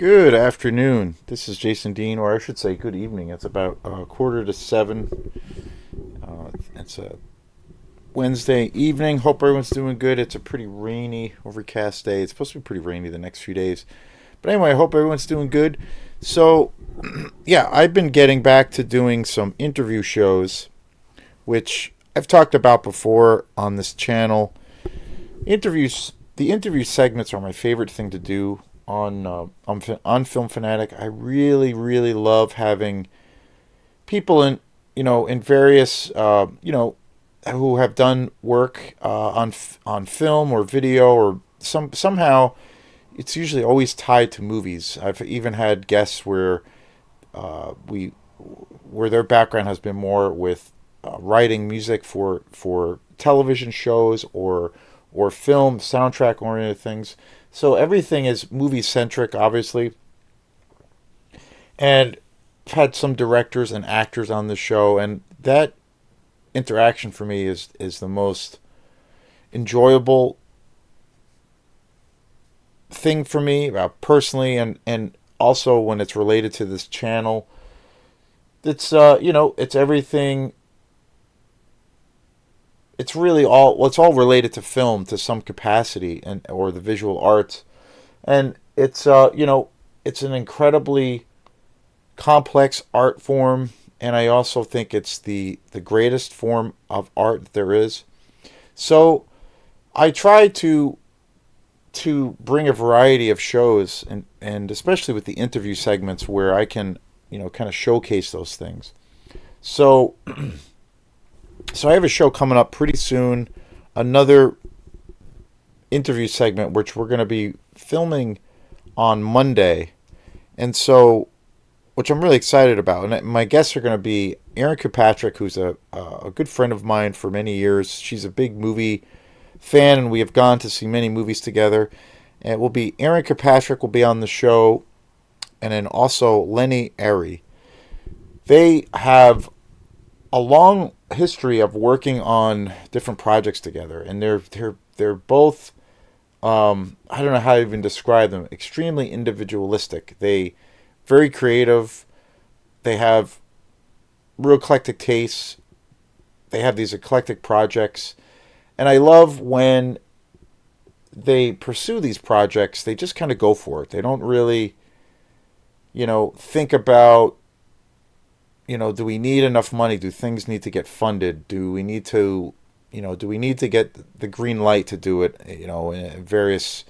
Good afternoon. This is Jason Dean, or I should say, good evening. It's about 6:45. It's a Wednesday evening. Hope everyone's doing good. It's a pretty rainy, overcast day. It's supposed to be pretty rainy the next few days. But anyway, I hope everyone's doing good. So, yeah, I've been getting back to doing some interview shows, which I've talked about before on this channel. The interview segments are my favorite thing to do on Film Fanatic. I really, really love having people in various who have done work on film or video or somehow. It's usually always tied to movies. I've even had guests we where their background has been more with writing music for television shows or film soundtrack oriented things. So everything is movie centric, obviously. And I've had some directors and actors on the show, and that interaction for me is the most enjoyable thing for me, personally, and also when it's related to this channel. It's everything. It's really it's all related to film to some capacity, and or the visual arts. And it's an incredibly complex art form, and I also think it's the greatest form of art that there is. So I try to bring a variety of shows, and especially with the interview segments where I can kind of showcase those things. So so I have a show coming up pretty soon, another interview segment which we're going to be filming on Monday, and so which I'm really excited about. And my guests are going to be Erin Kirkpatrick, who's a good friend of mine for many years. She's a big movie fan, and we have gone to see many movies together. And it will be Erin Kirkpatrick will be on the show, and then also Lenny Airy. They have a long history of working on different projects together, and they're both I don't know how to even describe them. Extremely individualistic. They very creative. They have real eclectic tastes. They have these eclectic projects, and I love when they pursue these projects. They just kind of go for it. They don't really, think about, do we need enough money? Do things need to get funded? Do we need to, do we need to get the green light to do it? In various,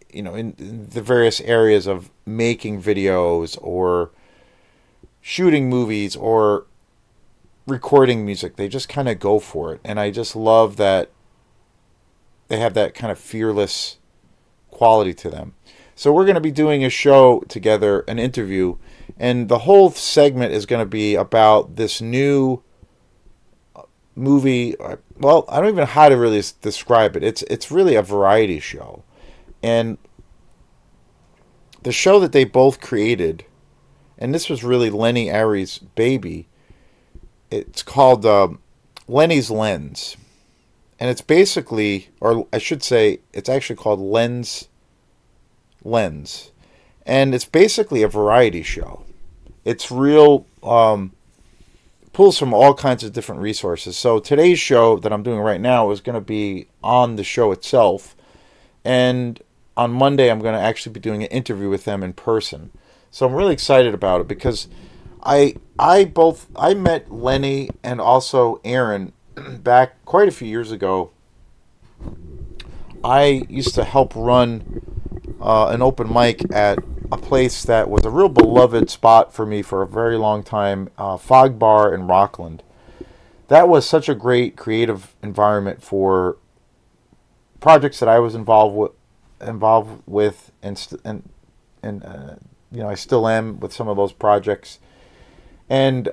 in the various areas of making videos or shooting movies or recording music. They just kind of go for it. And I just love that they have that kind of fearless quality to them. So we're going to be doing a show together, an interview, and the whole segment is going to be about this new movie. Well, I don't even know how to really describe it. It's really a variety show. And the show that they both created, and this was really Lenny Airy's baby, it's called Lenny's Lens. And it's basically, or I should say, it's actually called Lens. And it's basically a variety show. It's real, pulls from all kinds of different resources. So today's show that I'm doing right now is going to be on the show itself. And on Monday, I'm going to actually be doing an interview with them in person. So I'm really excited about it because I met Lenny and also Aaron back quite a few years ago. I used to help run an open mic at a place that was a real beloved spot for me for a very long time, Fog Bar in Rockland. That was such a great creative environment for projects that I was involved with, and I still am with some of those projects. And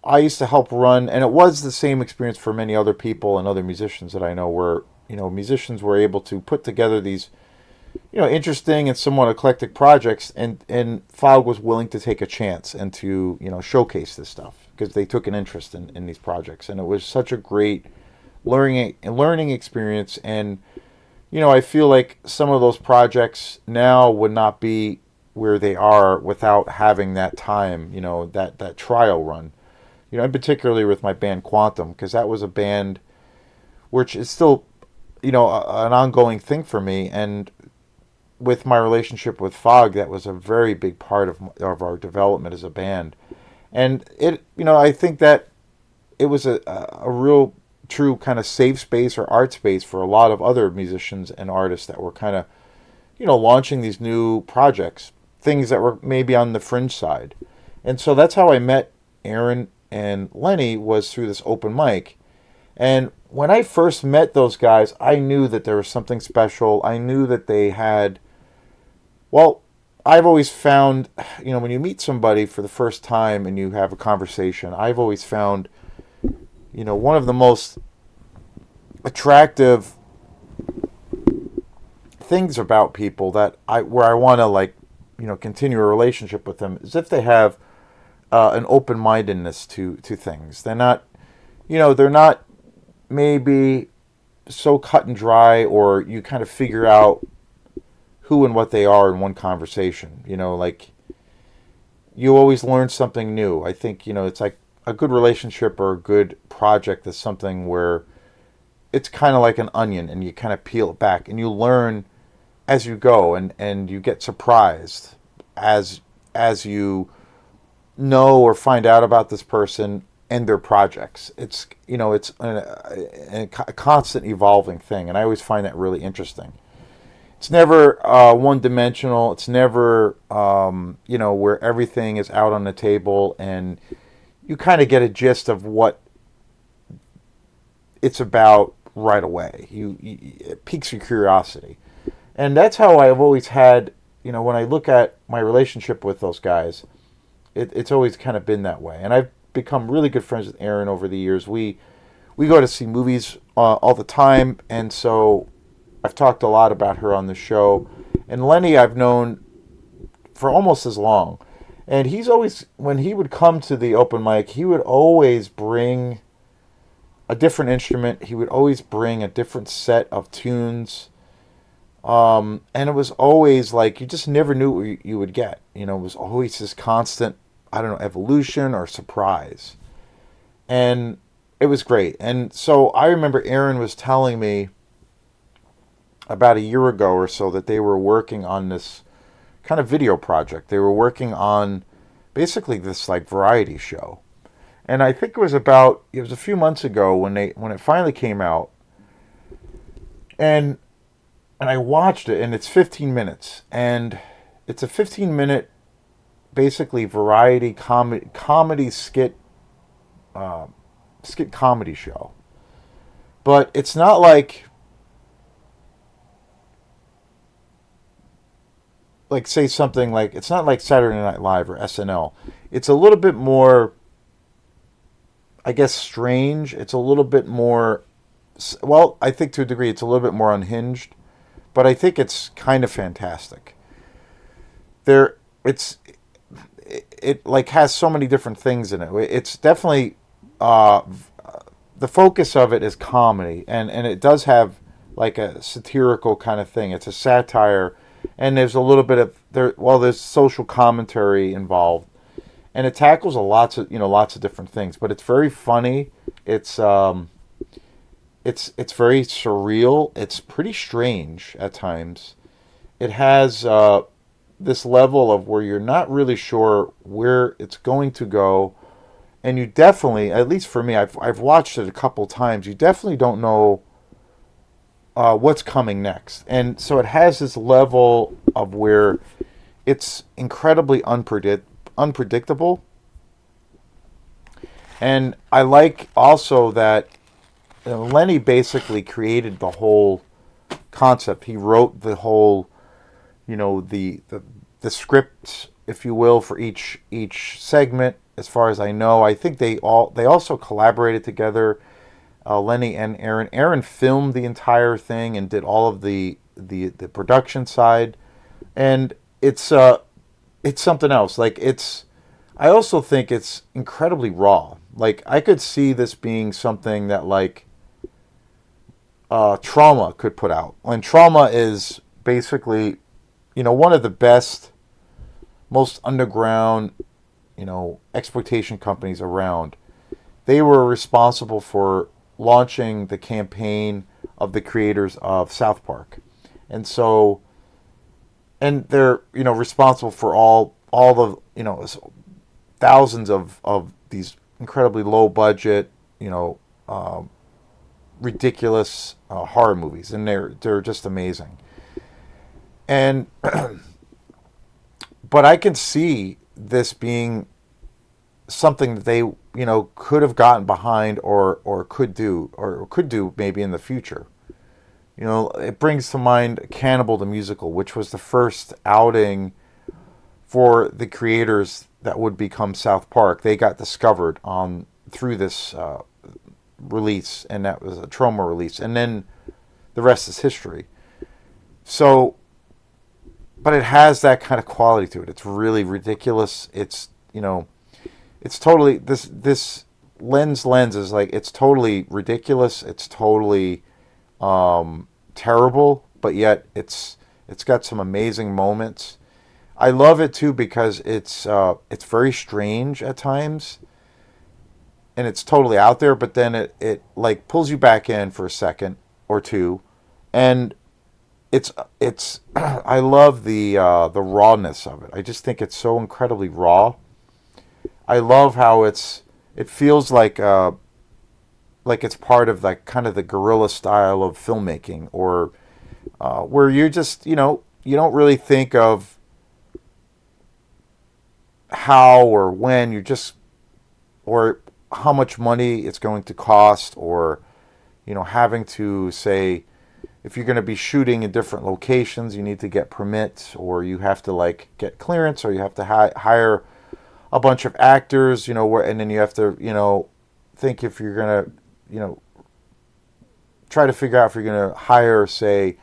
I used to help run, and it was the same experience for many other people and other musicians that I know, where musicians were able to put together these interesting and somewhat eclectic projects, and Fog was willing to take a chance and to showcase this stuff because they took an interest in these projects, and it was such a great learning experience. And I feel like some of those projects now would not be where they are without having that time, that trial run. And particularly with my band Quantum, because that was a band which is still, an ongoing thing for me. And with my relationship with Fog, that was a very big part of our development as a band. And I think that it was a real true kind of safe space or art space for a lot of other musicians and artists that were kind of, launching these new projects, things that were maybe on the fringe side. And so that's how I met Aaron and Lenny, was through this open mic. And when I first met those guys, I knew that there was something special. I knew that they had, well, I've always found, when you meet somebody for the first time and you have a conversation, I've always found, one of the most attractive things about people where I want to continue a relationship with them is if they have an open-mindedness to things. They're not, they're not maybe so cut and dry, or you kind of figure out who and what they are in one conversation. You always learn something new. I think, it's like a good relationship or a good project is something where it's kind of like an onion, and you kind of peel it back and you learn as you go, and you get surprised as you know or find out about this person and their projects. It's it's a constant evolving thing, and I always find that really interesting. It's never one dimensional. It's never where everything is out on the table and you kind of get a gist of what it's about right away. It piques your curiosity, and that's how I've always had. When I look at my relationship with those guys, it's always kind of been that way. And I've become really good friends with Aaron over the years. We go to see movies all the time, and so I've talked a lot about her on the show. And Lenny I've known for almost as long. And he's always, when he would come to the open mic, he would always bring a different instrument. He would always bring a different set of tunes. And it was always like, you just never knew what you would get. It was always this constant, I don't know, evolution or surprise. And it was great. And so I remember Aaron was telling me about a year ago or so that they were working on this kind of video project. They were working on basically this variety show. And I think it was a few months ago when it finally came out. And I watched it, and it's 15 minutes. And it's a 15-minute basically variety comedy skit comedy show. But it's not say something like, it's not like Saturday Night Live or SNL. It's a little bit more, I guess, strange. It's a little bit more, well, I think to a degree it's a little bit more unhinged, but I think it's kind of fantastic. It has so many different things in it. It's definitely, the focus of it is comedy, and it does have a satirical kind of thing. It's a satire. And there's a little bit of there's social commentary involved, and it tackles lots of different things. But it's very funny. It's very surreal. It's pretty strange at times. It has this level of where you're not really sure where it's going to go, and you definitely, at least for me, I've watched it a couple times. You definitely don't know what's coming next. And so it has this level of where it's incredibly unpredictable. And I like also that Lenny basically created the whole concept. He wrote the whole, the script, if you will, for each segment. As far as I know, I think they also collaborated together. Lenny and Aaron. Aaron filmed the entire thing and did all of the production side, and it's something else. I also think it's incredibly raw. I could see this being something that Trauma could put out. And Trauma is basically, one of the best, most underground, exploitation companies around. They were responsible for launching the campaign of the creators of South Park. And so, and they're, responsible for all the, thousands of these incredibly low budget, ridiculous horror movies, and they're just amazing. And but I can see this being something that they could have gotten behind, or could do maybe in the future. It brings to mind Cannibal the Musical, which was the first outing for the creators that would become South Park. They got discovered on through this release, and that was a Trauma release, and then the rest is history. So, but it has that kind of quality to it. It's really ridiculous. It's totally this lens is like, it's totally ridiculous. It's totally terrible, but yet it's got some amazing moments. I love it too because it's very strange at times, and it's totally out there. But then it like pulls you back in for a second or two, and it's I love the rawness of it. I just think it's so incredibly raw. I love how it feels like it's part of like kind of the guerrilla style of filmmaking, or where you just you don't really think of how or when, you just, or how much money it's going to cost, or having to say, if you're going to be shooting in different locations, you need to get permits, or you have to like get clearance, or you have to hire a bunch of actors, and then you have to think if you're going to try to figure out if you're going to hire, say,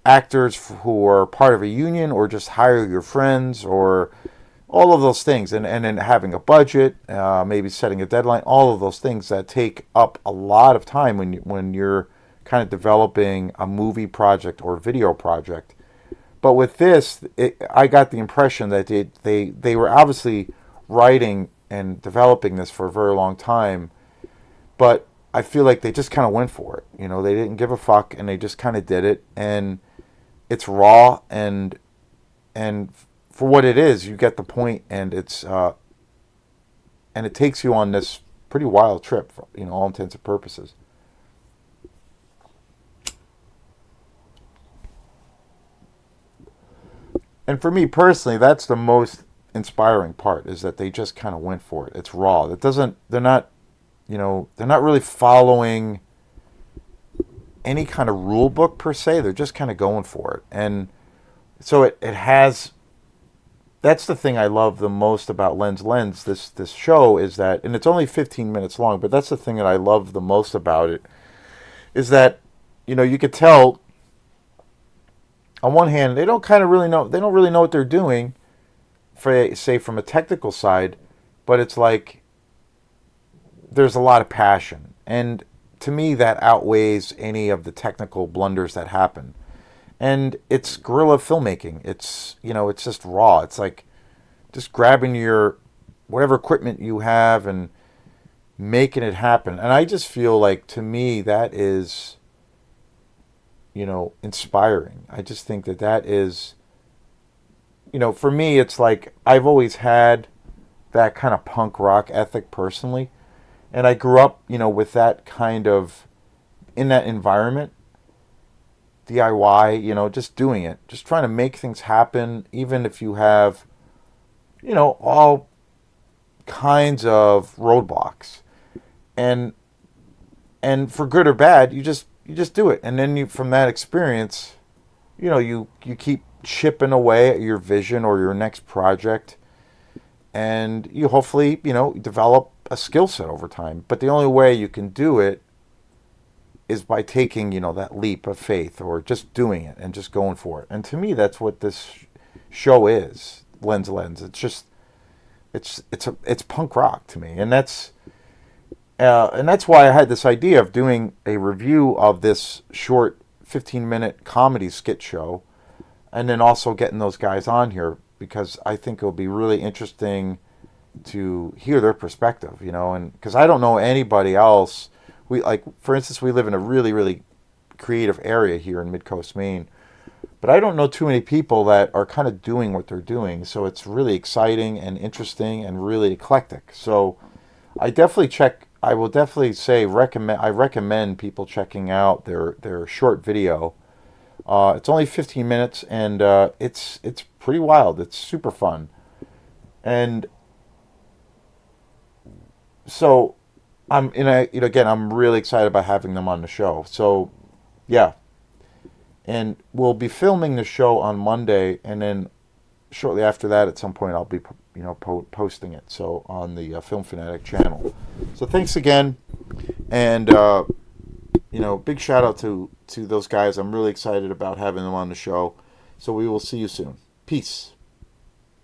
actors who are part of a union, or just hire your friends, or all of those things, and then having a budget, maybe setting a deadline, all of those things that take up a lot of time when you're kind of developing a movie project or video project. But with this, I got the impression that they were obviously writing and developing this for a very long time, but I feel like they just kind of went for it. They didn't give a fuck, and they just kind of did it, and it's raw, and for what it is, you get the point, and it's and it takes you on this pretty wild trip, for all intents and purposes. And for me personally, that's the most inspiring part, is that they just kind of went for it. It's raw. It doesn't. They're not really following any kind of rule book per se. They're just kind of going for it, and so it has. That's the thing I love the most about Lens. This show is that, and it's only 15 minutes long, but that's the thing that I love the most about it, is that you could tell. On one hand, they don't really know what they're doing, for say from a technical side, but it's like there's a lot of passion, and to me that outweighs any of the technical blunders that happen. And it's guerrilla filmmaking. It's just raw. It's like just grabbing your whatever equipment you have and making it happen. And I just feel like, to me, that is inspiring. I just think that is, for me, it's like I've always had that kind of punk rock ethic personally, and I grew up, with that kind of, in that environment, DIY, just doing it, just trying to make things happen, even if you have, all kinds of roadblocks, and for good or bad, you just do it, and then from that experience, you keep chipping away at your vision or your next project, and you hopefully develop a skill set over time. But the only way you can do it is by taking that leap of faith, or just doing it and just going for it. And to me, that's what this show is. Lens. It's just it's punk rock to me, and And that's why I had this idea of doing a review of this short 15-minute comedy skit show, and then also getting those guys on here because I think it'll be really interesting to hear their perspective, and because I don't know anybody else. For instance, we live in a really, really creative area here in Mid-Coast Maine, but I don't know too many people that are kind of doing what they're doing. So it's really exciting and interesting and really eclectic. So I will definitely say recommend. I recommend people checking out their short video. It's only 15 minutes, and it's pretty wild. It's super fun, and so again, I'm really excited about having them on the show. So yeah, and we'll be filming the show on Monday, and then shortly after that, at some point, I'll be posting it. So on the Film Fanatic channel. So thanks again, and big shout out to those guys. I'm really excited about having them on the show. So we will see you soon. Peace.